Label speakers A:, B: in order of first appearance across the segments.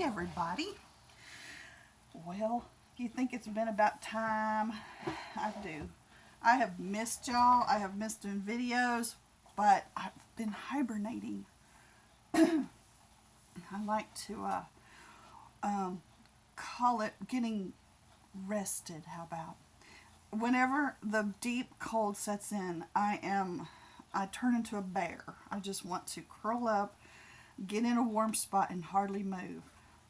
A: Hey everybody. Well, you think it's been about time? I do. I have missed y'all. I have missed doing videos, but I've been hibernating. I like to call it getting rested. How about? Whenever the deep cold sets in, I turn into a bear. I just want to curl up, get in a warm spot, and hardly move.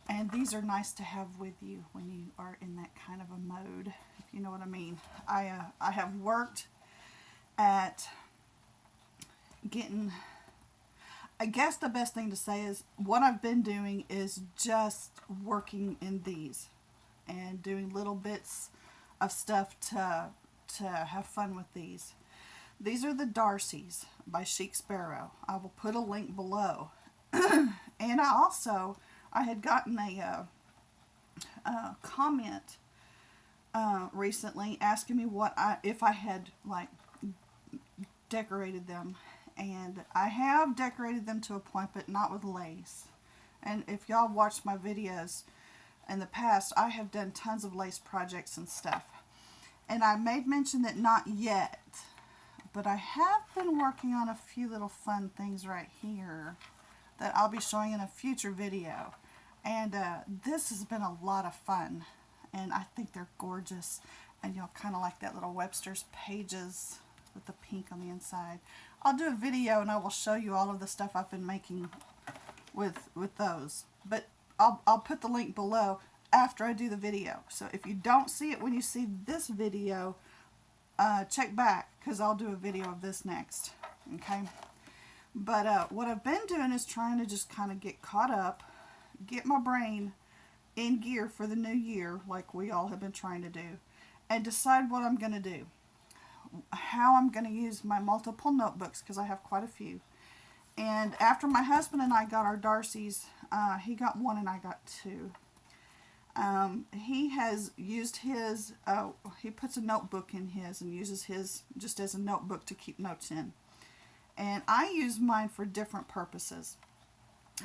A: And these are nice to have with you when you are in that kind of a mode, if you know what I mean. I have worked at getting, I guess the best thing to say is what I've been doing is just working in these and doing little bits of stuff to have fun with these. These are the Darcys by Chicsparrow. I will put a link below. And I had gotten a comment recently asking me if I had like decorated them, and I have decorated them to a point, but not with lace. And if y'all watched my videos in the past, I have done tons of lace projects and stuff, and I made mention that not yet, but I have been working on a few little fun things right here that I'll be showing in a future video. And this has been a lot of fun, and I think they're gorgeous, and you'll kind of like that little Webster's pages with the pink on the inside. I'll do a video and I will show you all of the stuff I've been making with those, but I'll put the link below after I do the video. So if you don't see it when you see this video, check back, because I'll do a video of this next, okay? But what I've been doing is trying to just kind of get caught up, get my brain in gear for the new year, like we all have been trying to do, and decide what I'm going to do, how I'm going to use my multiple notebooks, because I have quite a few. And after my husband and I got our Darcys, he got one and I got two. He has used his, he puts a notebook in his and uses his just as a notebook to keep notes in. And I use mine for different purposes.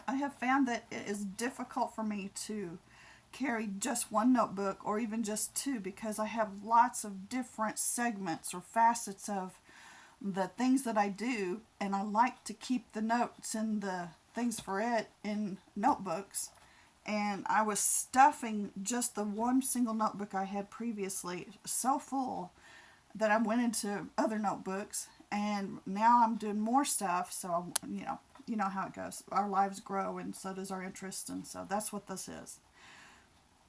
A: I have found that it is difficult for me to carry just one notebook or even just two, because I have lots of different segments or facets of the things that I do, and I like to keep the notes and the things for it in notebooks. And I was stuffing just the one single notebook I had previously so full that I went into other notebooks, and now I'm doing more stuff. So you know how it goes. Our lives grow, and so does our interest, and so that's what this is.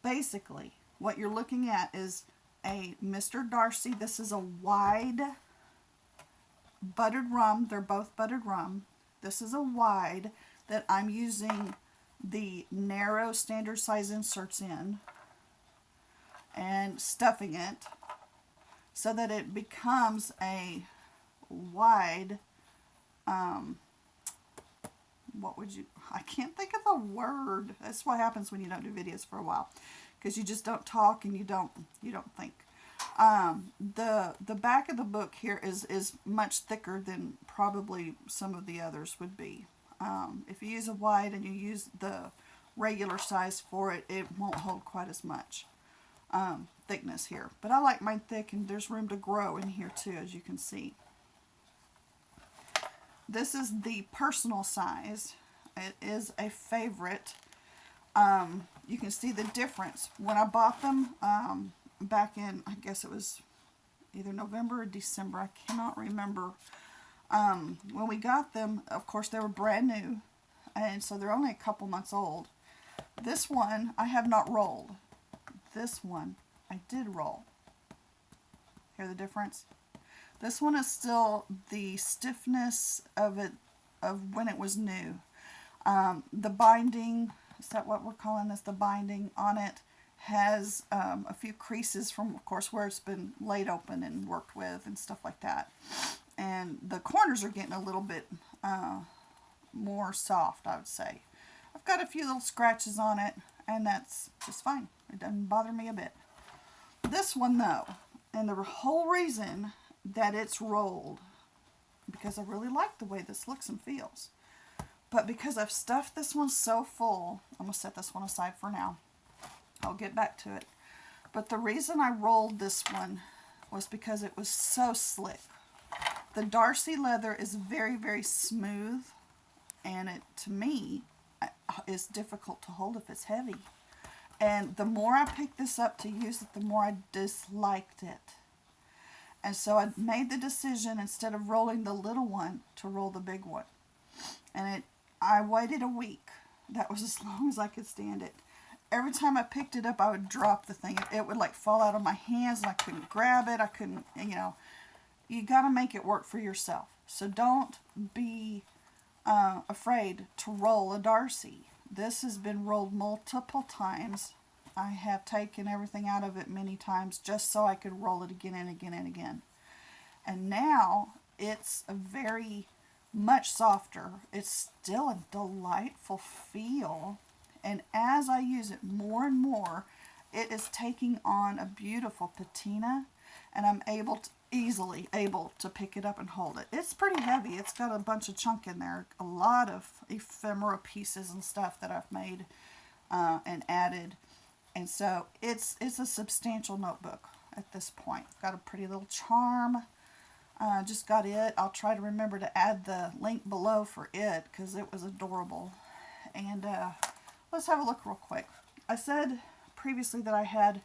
A: Basically, what you're looking at is a Mr. Darcy. This is a wide buttered rum. They're both buttered rum. This is a wide that I'm using the narrow standard size inserts in and stuffing it so that it becomes a wide, I can't think of the word. That's what happens when you don't do videos for a while, because you just don't talk and you don't think. The back of the book here is much thicker than probably some of the others would be. If you use a wide and you use the regular size for it, it won't hold quite as much thickness here. But I like mine thick, and there's room to grow in here too, as you can see. This is the personal size. It is a favorite. You can see the difference. When I bought them back in, I guess it was either November or December, I cannot remember. When we got them, of course, they were brand new, and so they're only a couple months old. This one I have not rolled. This one I did roll. Hear the difference? This one is still the stiffness of it, of when it was new. The binding, is that what we're calling this? The binding on it has a few creases from, of course, where it's been laid open and worked with and stuff like that. And the corners are getting a little bit more soft, I would say. I've got a few little scratches on it, and that's just fine. It doesn't bother me a bit. This one, though, and the whole reason that it's rolled, because I really like the way this looks and feels. But because I've stuffed this one so full, I'm going to set this one aside for now. I'll get back to it. But the reason I rolled this one was because it was so slick. The Darcy leather is very, very smooth, and it, to me, is difficult to hold if it's heavy. And the more I picked this up to use it, the more I disliked it. And so I made the decision, instead of rolling the little one, to roll the big one. And I waited a week. That was as long as I could stand it. Every time I picked it up, I would drop the thing. It would like fall out of my hands, and I couldn't grab it. I couldn't, you know. You got to make it work for yourself. So don't be afraid to roll a Darcy. This has been rolled multiple times. I have taken everything out of it many times just so I could roll it again and again and again. And now it's a very much softer. It's still a delightful feel. And as I use it more and more, it is taking on a beautiful patina, and I'm easily able to pick it up and hold it. It's pretty heavy. It's got a bunch of chunk in there. A lot of ephemera pieces and stuff that I've made and added. And so it's a substantial notebook at this point. Got a pretty little charm. Just got it. I'll try to remember to add the link below for it because it was adorable. And let's have a look real quick. I said previously that I had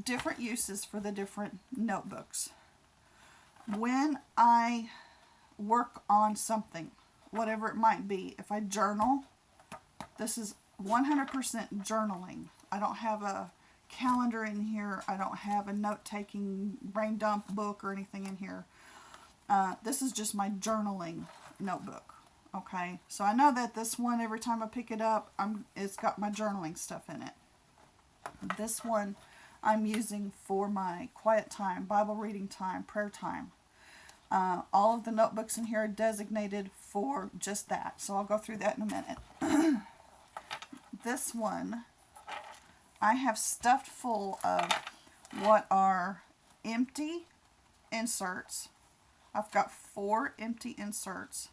A: different uses for the different notebooks. When I work on something, whatever it might be, if I journal, this is 100% journaling. I don't have a calendar in here. I don't have a note-taking brain dump book or anything in here. This is just my journaling notebook. Okay, so I know that this one, every time I pick it up, it's got my journaling stuff in it. This one I'm using for my quiet time, Bible reading time, prayer time. All of the notebooks in here are designated for just that, so I'll go through that in a minute. This one I have stuffed full of what are empty inserts. I've got 4 empty inserts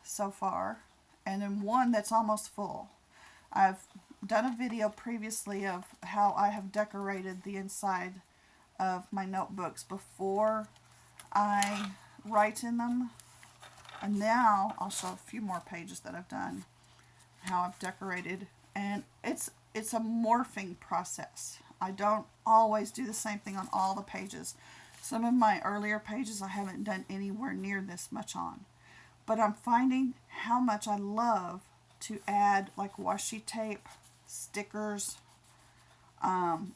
A: so far, and then one that's almost full. I've done a video previously of how I have decorated the inside of my notebooks before I write in them, and now I'll show a few more pages that I've done, how I've decorated, and it's a morphing process. I don't always do the same thing on all the pages. Some of my earlier pages I haven't done anywhere near this much on. But I'm finding how much I love to add like washi tape, stickers,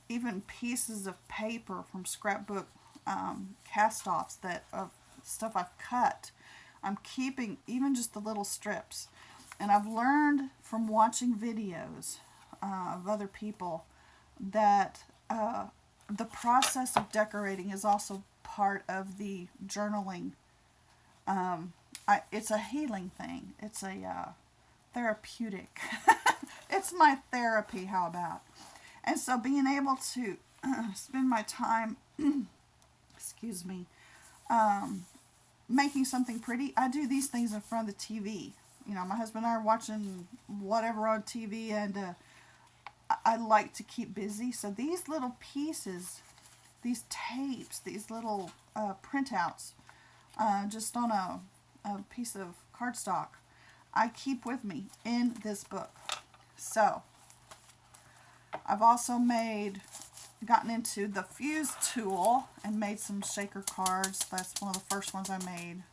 A: even pieces of paper from scrapbook cast-offs of stuff I've cut. I'm keeping even just the little strips. And I've learned from watching videos of other people that the process of decorating is also part of the journaling. It's a healing thing. It's a therapeutic. It's my therapy, how about? And so being able to spend my time, excuse me, making something pretty. I do these things in front of the TV. You know, my husband and I are watching whatever on TV, and I like to keep busy. So these little pieces, these tapes, these little printouts, just on a piece of cardstock, I keep with me in this book. So I've also gotten into the fuse tool and made some shaker cards. That's one of the first ones I made.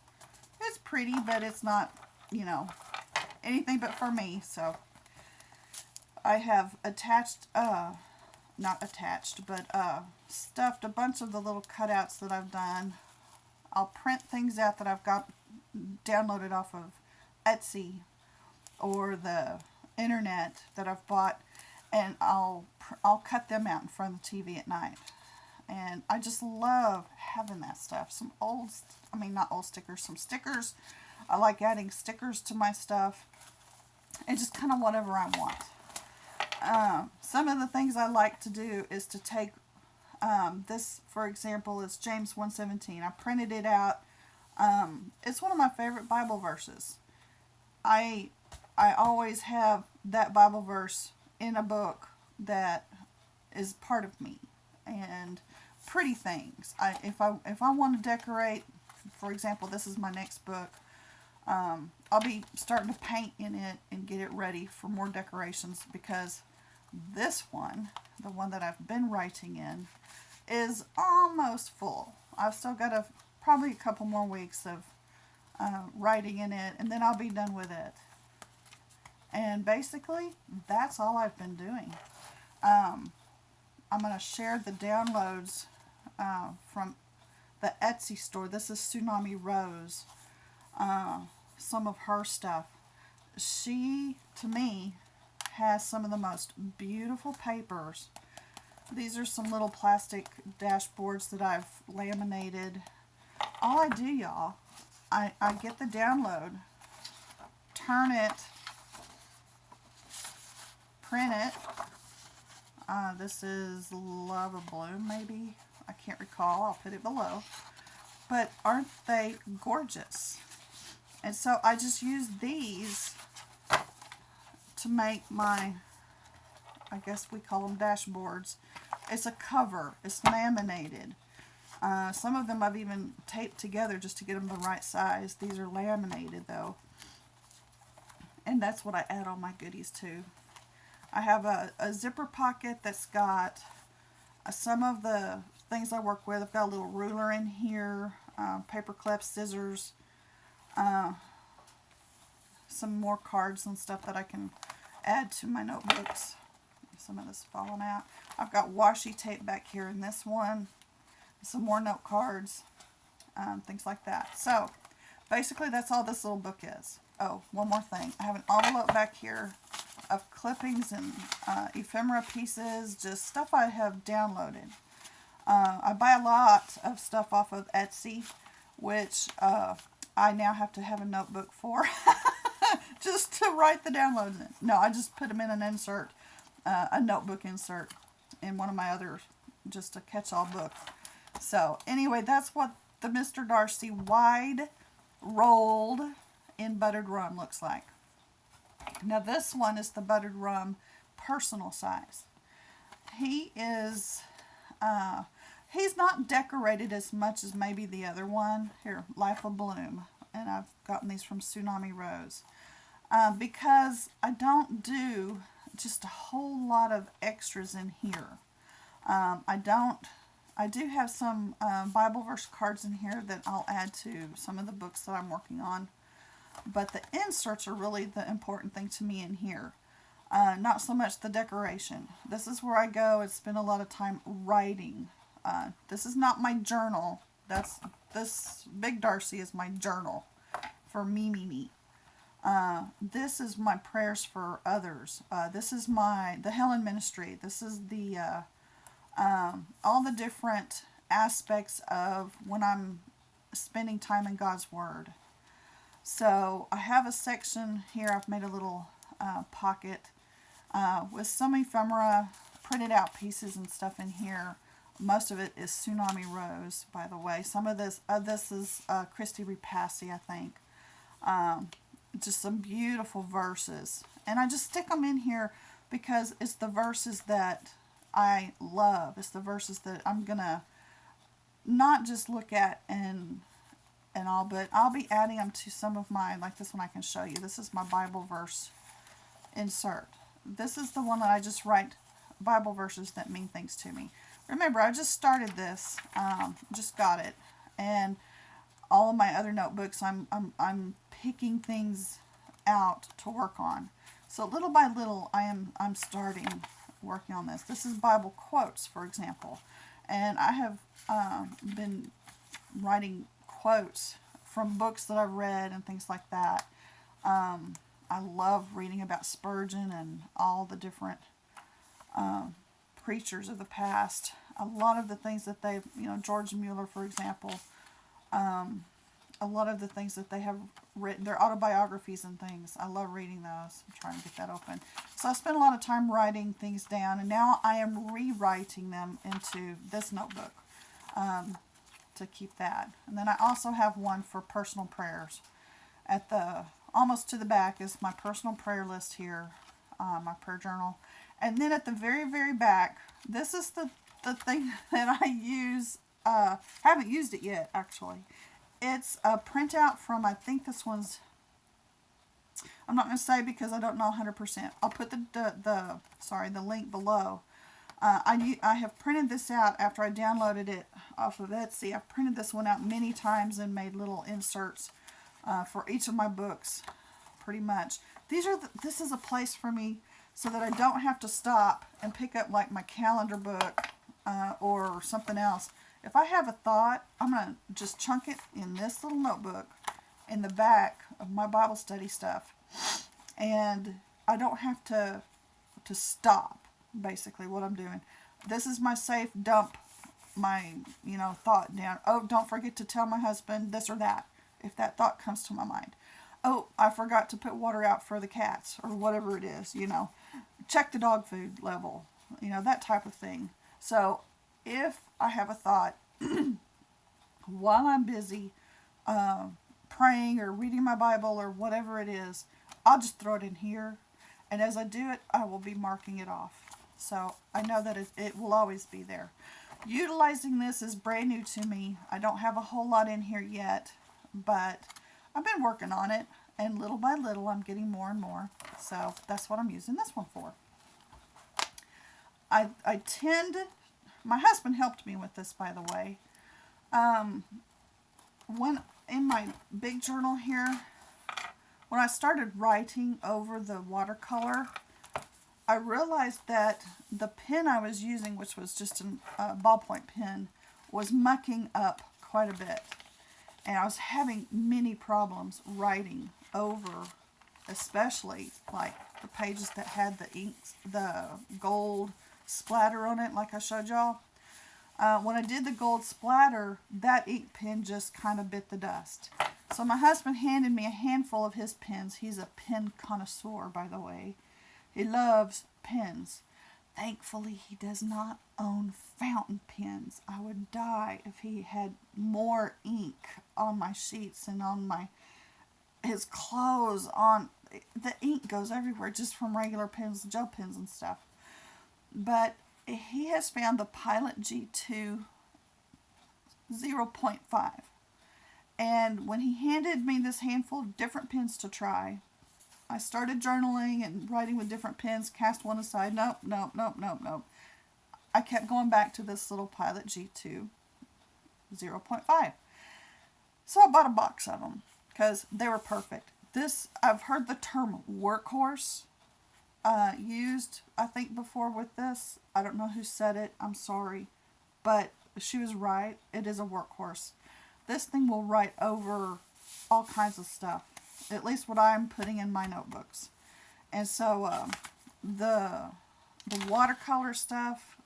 A: It's pretty, but it's not, you know, anything but for me. So I have attached, not attached, but stuffed a bunch of the little cutouts that I've done. I'll print things out that I've got downloaded off of Etsy or the internet that I've bought, and I'll cut them out in front of the TV at night. And I just love having that stuff. Some not old stickers, some stickers. I like adding stickers to my stuff, and just kind of whatever I want. Some of the things I like to do is to take this, for example, is James 1:17. I printed it out. It's one of my favorite Bible verses. I always have that Bible verse in a book that is part of me. And pretty things. If I want to decorate, for example, this is my next book. I'll be starting to paint in it and get it ready for more decorations, because this one, the one that I've been writing in, is almost full. I've still got probably a couple more weeks of writing in it, and then I'll be done with it. And basically, that's all I've been doing. I'm going to share the downloads from the Etsy store. This is Tsunami Rose. Some of her stuff. She, to me, has some of the most beautiful papers. These are some little plastic dashboards that I've laminated. All I do, y'all, I get the download, turn it, print it. This is Love of Bloom, maybe. I can't recall. I'll put it below. But aren't they gorgeous? And so I just use these to make my, I guess we call them dashboards. It's a cover. It's laminated. Some of them I've even taped together just to get them the right size. These are laminated though. And that's what I add all my goodies to. I have a zipper pocket that's got some of the things I work with. I've got a little ruler in here, paper clips, scissors, some more cards and stuff that I can add to my notebooks. Some of this falling out. I've got washi tape back here in this one, some more note cards, things like that. So basically that's all this little book is. Oh, one more thing. I have an envelope back here of clippings and ephemera pieces, just stuff I have downloaded. I buy a lot of stuff off of Etsy, which I now have to have a notebook for just to write the downloads in. No, I just put them in an insert, a notebook insert in one of my other, just a catch-all book. So anyway, that's what the Mr. Darcy wide rolled in buttered rum looks like. Now this one is the buttered rum personal size. He is, he's not decorated as much as maybe the other one. Here, Life of Bloom. And I've gotten these from Tsunami Rose. Because I don't do just a whole lot of extras in here. I do have some Bible verse cards in here that I'll add to some of the books that I'm working on. But the inserts are really the important thing to me in here. Not so much the decoration. This is where I go and spend a lot of time writing. This is not my journal. This Big Darcy is my journal for me. This is my prayers for others. This is the Helen Ministry. This is the all the different aspects of when I'm spending time in God's Word. So I have a section here. I've made a little pocket with some ephemera, printed out pieces and stuff in here. Most of it is Tsunami Rose, by the way. Some of this is Christy Repassi, I think. Just some beautiful verses. And I just stick them in here because it's the verses that I love. It's the verses that I'm going to not just look at and all, but I'll be adding them to some of my, like this one I can show you. This is my Bible verse insert. This is the one that I just write Bible verses that mean things to me. Remember, I just started this, just got it, and all of my other notebooks, I'm picking things out to work on. So little by little, I'm starting working on this. This is Bible quotes, for example, and I have been writing quotes from books that I've read and things like that. I love reading about Spurgeon and all the different preachers of the past. A lot of the things that they've, George Mueller, for example, a lot of the things that they have written, their autobiographies and things. I love reading those. I'm trying to get that open. So I spent a lot of time writing things down, and now I am rewriting them into this notebook to keep that. And then I also have one for personal prayers at the almost to the back is my personal prayer list here, my prayer journal. And then at the very, very back, this is the thing that I use. Haven't used it yet, actually. It's a printout from, I think this one's, I'm not going to say because I don't know 100%. I'll put the link below. I have printed this out after I downloaded it off of Etsy. I've printed this one out many times and made little inserts for each of my books, pretty much. This is a place for me so that I don't have to stop and pick up like my calendar book or something else. If I have a thought, I'm going to just chunk it in this little notebook in the back of my Bible study stuff. And I don't have to stop, basically, what I'm doing. This is my safe dump, my, thought down. Oh, don't forget to tell my husband this or that, if that thought comes to my mind. Oh, I forgot to put water out for the cats, or whatever it is, Check the dog food level, that type of thing. So, if I have a thought while I'm busy praying or reading my Bible or whatever it is, I'll just throw it in here. And as I do it, I will be marking it off. So I know that it will always be there. Utilizing this is brand new to me. I don't have a whole lot in here yet, but I've been working on it. And little by little, I'm getting more and more. So that's what I'm using this one for. My husband helped me with this, by the way. When in my big journal here, when I started writing over the watercolor, I realized that the pen I was using, which was just a ballpoint pen, was mucking up quite a bit. And I was having many problems writing over, especially like the pages that had the inks, the gold splatter on it, like I showed y'all. When I did the gold splatter, that ink pen just kind of bit the dust. So my husband handed me a handful of his pens. He's a pen connoisseur, by the way. He loves pens. Thankfully, he does not own fountain pens. I would die if he had more ink on my sheets and on his clothes. The ink goes everywhere just from regular pens, gel pens and stuff. But he has found the Pilot G2 0.5. And when he handed me this handful of different pens to try, I started journaling and writing with different pens, cast one aside. Nope. I kept going back to this little Pilot G2 0.5. So I bought a box of them because they were perfect. I've heard the term workhorse used, I think, before with this. I don't know who said it. I'm sorry. But she was right. It is a workhorse. This thing will write over all kinds of stuff. At least what I'm putting in my notebooks. And so the watercolor stuff,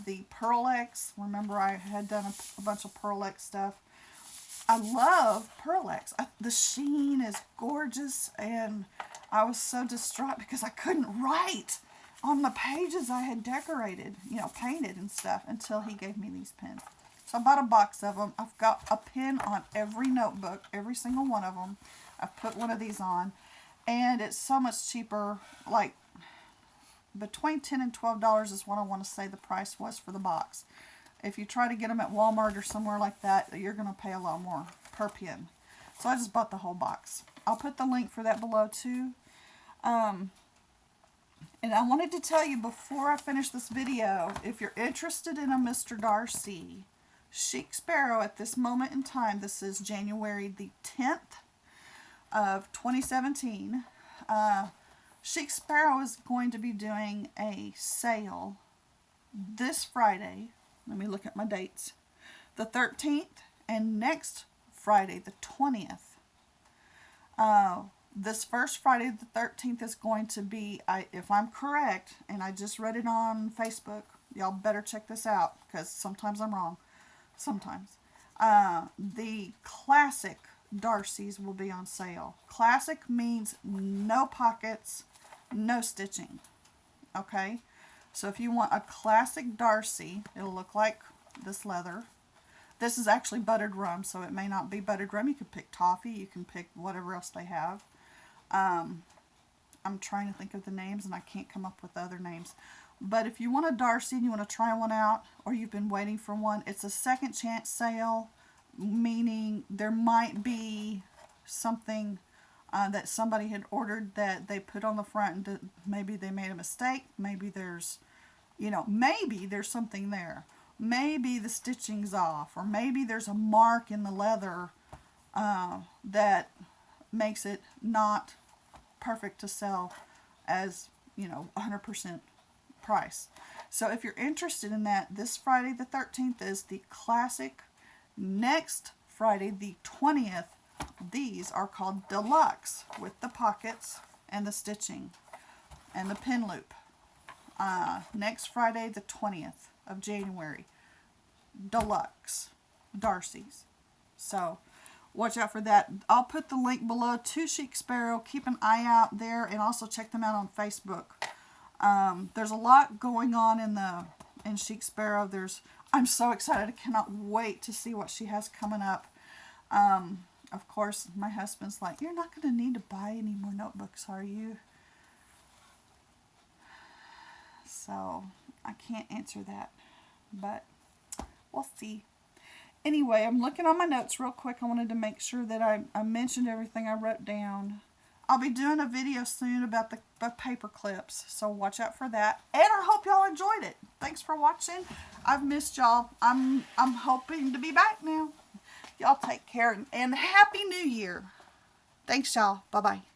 A: the Pearl X. Remember I had done a bunch of Pearl X stuff. I love Pearl X. The sheen is gorgeous, and I was so distraught because I couldn't write on the pages I had decorated, painted and stuff, until he gave me these pens. So I bought a box of them. I've got a pen on every notebook, every single one of them. I've put one of these on, and it's so much cheaper, like between $10 and $12 is what I want to say the price was for the box. If you try to get them at Walmart or somewhere like that, you're going to pay a lot more per pen. So I just bought the whole box. I'll put the link for that below too. And I wanted to tell you before I finish this video, if you're interested in a Mr. Darcy Chicsparrow at this moment in time, this is January the 10th of 2017. Chicsparrow is going to be doing a sale this Friday. Let me look at my dates. The 13th and next Friday, the 20th. This first Friday, the 13th, is going to be, if I'm correct, and I just read it on Facebook, y'all better check this out, because sometimes I'm wrong. Sometimes. The classic Darcy's will be on sale. Classic means no pockets, no stitching. Okay? So if you want a classic Darcy, it'll look like this leather. This is actually buttered rum, so it may not be buttered rum. You can pick toffee. You can pick whatever else they have. I'm trying to think of the names and I can't come up with the other names. But if you want a Darcy and you want to try one out, or you've been waiting for one, it's a second chance sale, meaning there might be something that somebody had ordered that they put on the front and maybe they made a mistake. Maybe there's, maybe there's something there. Maybe the stitching's off, or maybe there's a mark in the leather that makes it not perfect to sell as 100% price. So if you're interested in that, this Friday the 13th is the classic. Next Friday the 20th, these are called deluxe, with the pockets and the stitching and the pin loop. Next Friday the 20th of January, deluxe Darcy's. So watch out for that. I'll put the link below to Chicsparrow. Keep an eye out there, and also check them out on Facebook. There's a lot going on in Chicsparrow. I'm so excited. I cannot wait to see what she has coming up. Of course, my husband's like, "You're not going to need to buy any more notebooks, are you?" So I can't answer that, but we'll see. Anyway, I'm looking on my notes real quick. I wanted to make sure that I mentioned everything I wrote down. I'll be doing a video soon about the paper clips, so watch out for that. And I hope y'all enjoyed it. Thanks for watching. I've missed y'all. I'm hoping to be back now. Y'all take care, and Happy New Year. Thanks, y'all. Bye-bye.